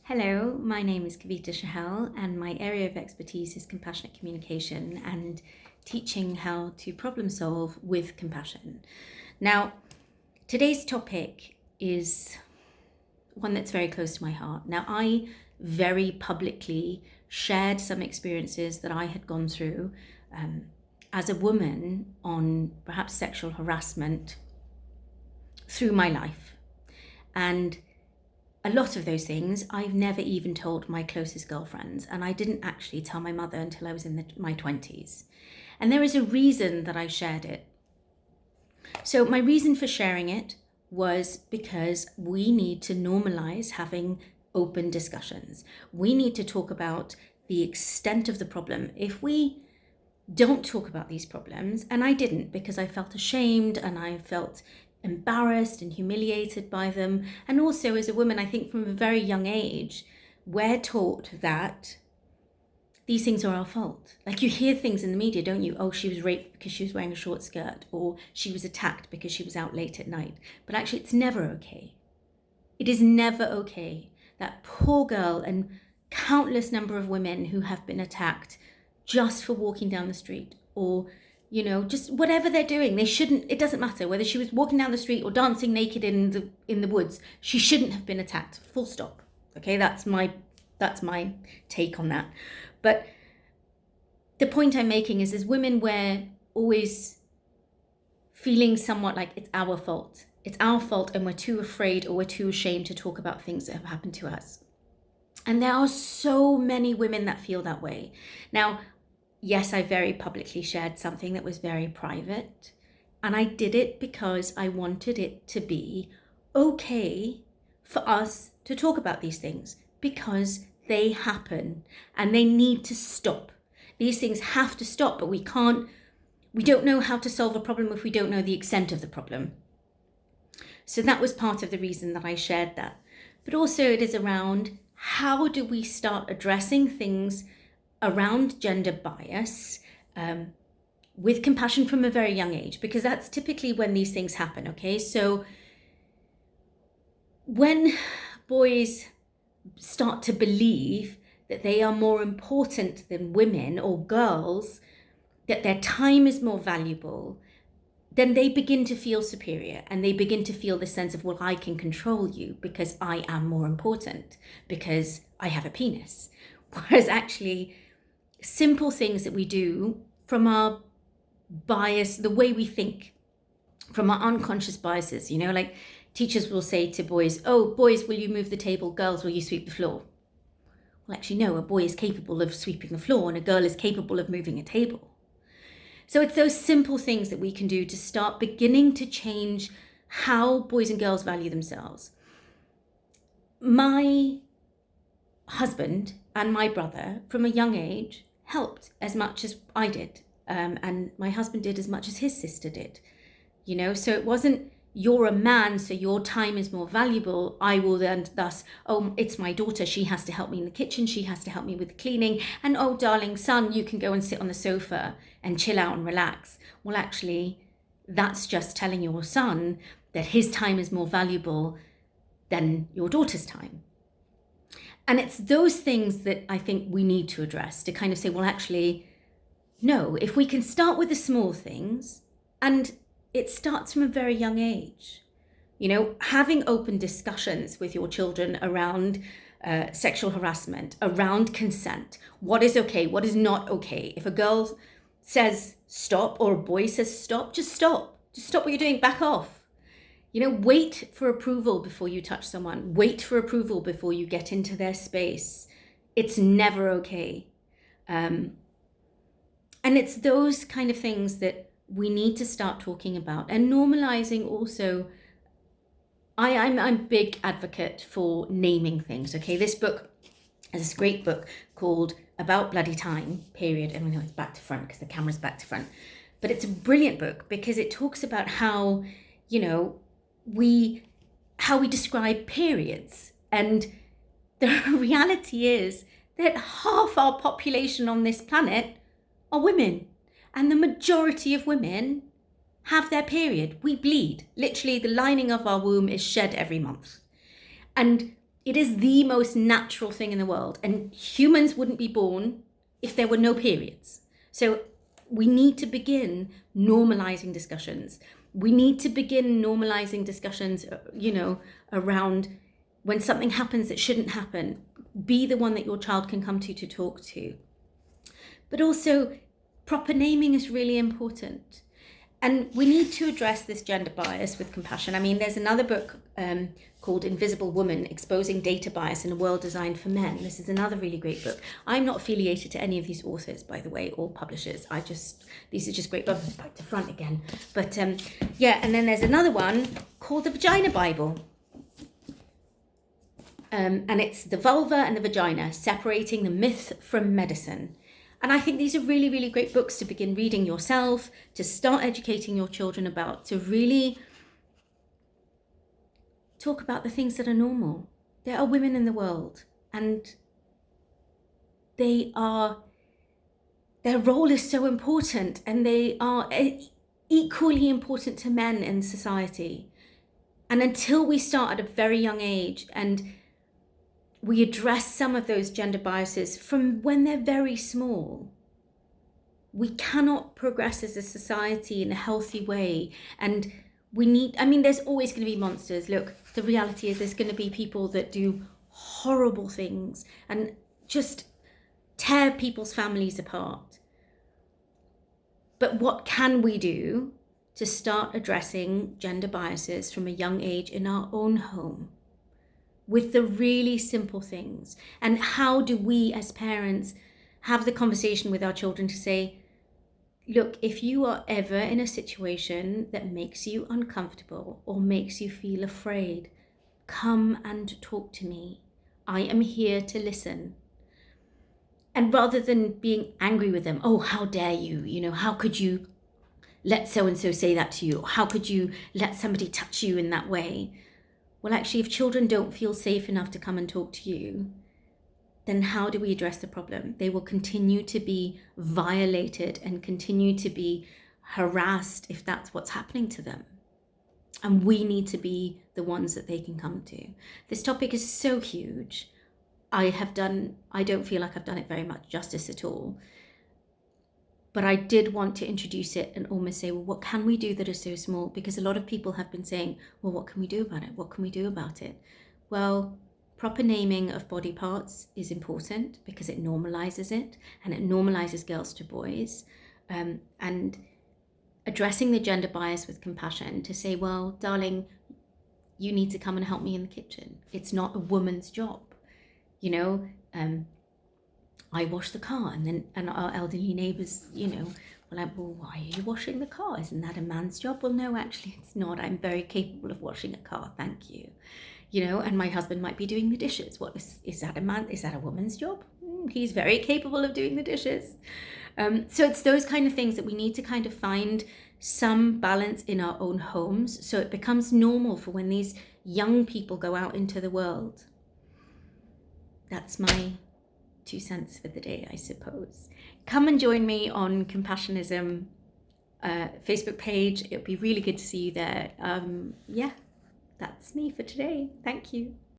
Hello, my name is Kavita Shahal, and my area of expertise is compassionate communication and teaching how to problem solve with compassion. Now, today's topic is one that's very close to my heart. Now, I very publicly shared some experiences that I had gone through as a woman on perhaps sexual harassment through my life. And a lot of those things I've never even told my closest girlfriends, and I didn't actually tell my mother until I was in my 20s. And there is a reason that I shared it. So my reason for sharing it was because we need to normalize having open discussions. We need to talk about the extent of the problem. If we don't talk about these problems, and I didn't because I felt ashamed and I felt embarrassed and humiliated by them. And also as a woman, I think from a very young age, we're taught that these things are our fault. Like you hear things in the media, don't you? Oh, she was raped because she was wearing a short skirt, or she was attacked because she was out late at night. But actually it's never okay. It is never okay. That poor girl and countless number of women who have been attacked just for walking down the street, or just whatever they're doing. They shouldn't, it doesn't matter whether she was walking down the street or dancing naked in the woods. She shouldn't have been attacked, full stop. Okay, that's my take on that. But the point I'm making is, as women, we're always feeling somewhat like it's our fault. It's our fault, and we're too afraid or we're too ashamed to talk about things that have happened to us. And there are so many women that feel that way. Now, yes, I very publicly shared something that was very private, and I did it because I wanted it to be okay for us to talk about these things, because they happen and they need to stop. These things have to stop, but we don't know how to solve a problem if we don't know the extent of the problem. So that was part of the reason that I shared that. But also it is around, how do we start addressing things around gender bias with compassion from a very young age, because that's typically when these things happen. Okay, so when boys start to believe that they are more important than women or girls, that their time is more valuable, then they begin to feel superior, and they begin to feel the sense of, well, I can control you because I am more important, because I have a penis. Whereas actually, simple things that we do from our bias, the way we think, from our unconscious biases, like teachers will say to boys, oh, boys, will you move the table? Girls, will you sweep the floor? Well, actually, no, a boy is capable of sweeping the floor and a girl is capable of moving a table. So it's those simple things that we can do to start beginning to change how boys and girls value themselves. My husband and my brother, from a young age, helped as much as I did. And my husband did as much as his sister did. So it wasn't, you're a man, so your time is more valuable. I will then thus, oh, it's my daughter, she has to help me in the kitchen, she has to help me with cleaning. And oh, darling son, you can go and sit on the sofa and chill out and relax. Well, actually, that's just telling your son that his time is more valuable than your daughter's time. And it's those things that I think we need to address, to kind of say, well, actually, no, if we can start with the small things, and it starts from a very young age, having open discussions with your children around sexual harassment, around consent, what is okay, what is not okay. If a girl says stop or a boy says stop, just stop. Just stop what you're doing, back off. Wait for approval before you touch someone. Wait for approval before you get into their space. It's never okay. And it's those kind of things that we need to start talking about, and normalizing also. I'm a big advocate for naming things. Okay, this book is this great book called About Bloody Time, period. And it's back to front because the camera's back to front. But it's a brilliant book because it talks about how, we describe periods. And the reality is that half our population on this planet are women. And the majority of women have their period. We bleed. Literally, the lining of our womb is shed every month. And It is the most natural thing in the world, and humans wouldn't be born if there were no periods. So we need to begin normalizing discussions. We need to begin normalizing discussions, around when something happens that shouldn't happen. Be the one that your child can come to talk to. But also, proper naming is really important. And we need to address this gender bias with compassion. I mean, there's another book called Invisible Woman, Exposing Data Bias in a World Designed for Men. This is another really great book. I'm not affiliated to any of these authors, by the way, or publishers. These are just great books. Back to front again. But and then there's another one called The Vagina Bible. And it's the vulva and the vagina, separating the myth from medicine. And I think these are really, really great books to begin reading yourself, to start educating your children about, to really talk about the things that are normal. There are women in the world, and their role is so important, and they are equally important to men in society. And until we start at a very young age and we address some of those gender biases from when they're very small, we cannot progress as a society in a healthy way. And there's always going to be monsters. Look, the reality is there's going to be people that do horrible things and just tear people's families apart. But what can we do to start addressing gender biases from a young age in our own home? With the really simple things. And how do we as parents have the conversation with our children to say, look, if you are ever in a situation that makes you uncomfortable or makes you feel afraid, come and talk to me. I am here to listen. And rather than being angry with them, oh, how dare you, how could you let so-and-so say that to you? How could you let somebody touch you in that way? Well, actually, if children don't feel safe enough to come and talk to you, then how do we address the problem? They will continue to be violated and continue to be harassed if that's what's happening to them. And we need to be the ones that they can come to. This topic is so huge. I don't feel like I've done it very much justice at all. But I did want to introduce it and almost say, well, what can we do that is so small? Because a lot of people have been saying, well, what can we do about it? What can we do about it? Well, proper naming of body parts is important because it normalizes it, and it normalizes girls to boys. And addressing the gender bias with compassion to say, well, darling, you need to come and help me in the kitchen. It's not a woman's job. I wash the car, and our elderly neighbours, well, why are you washing the car? Isn't that a man's job? Well, no, actually it's not. I'm very capable of washing a car, thank you. And my husband might be doing the dishes. What is that a woman's job? He's very capable of doing the dishes. So it's those kind of things that we need to kind of find some balance in our own homes, so it becomes normal for when these young people go out into the world. That's my 2 cents for the day, I suppose. Come and join me on Compassionism Facebook page. It'll be really good to see you there. That's me for today. Thank you.